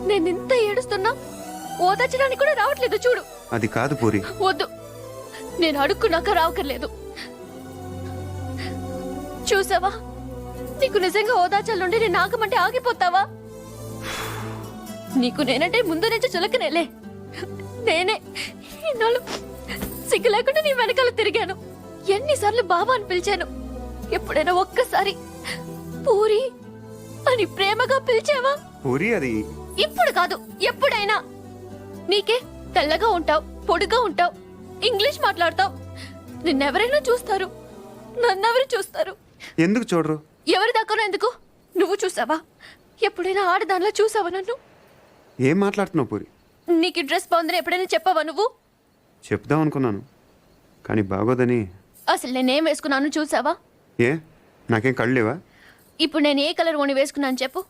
నేను ఇంత ఏడుస్తున్నా ఓదార్చడానికి కూడా రావట్లేదు చూడు. అది కాదు పూరి. వద్దు, నేను అడుక్కున్నాక రావకర్లేదు. చూసావా, నీకు నిజంగా ఓదార్చాలంటే నేను ఆగమంటే ఆగిపోతావా? నీకు నేనంటే ముందు నుంచి చులకనేలే. నేనే ఇన్నాళ్ళు సిగ్గు లేకుండా నీ వెనకాల తిరిగాను. ఎన్నిసార్లు బాబా అని పిలిచాను. ఎప్పుడైనా ఒక్కసారి పూరి అని ప్రేమగా పిలిచావా? పూరి అది ఇప్పుడు కాదు, ఎప్పుడైనా. నీకే తెల్లగా ఉంటావు, పొడుగా ఉంటావు, ఇంగ్లీష్ మాట్లాడతావు. నిన్నెవరైనా చూస్తారు, నన్నెవరు చూస్తారు? ఎందుకు చూడరు? ఎవరి దాకా ఎందుకు? నువ్వు చూసావా? ఎప్పుడైనా ఆడదానిలో చూసావా నన్ను? ఏం మాట్లాడుతున్నావు పూరి? నీకు డ్రెస్ బాగుందని ఎప్పుడైనా చెప్పావా నువ్వు? చెప్దాం అనుకున్నాను, కానీ బాగోదని. అసలు నేనేం వేసుకున్నాను చూసావా? ఏ నాకేం కళ్ళు లేవా? ఇప్పుడు నేను ఏ కలర్ ఓని వేసుకున్నాను చెప్పు.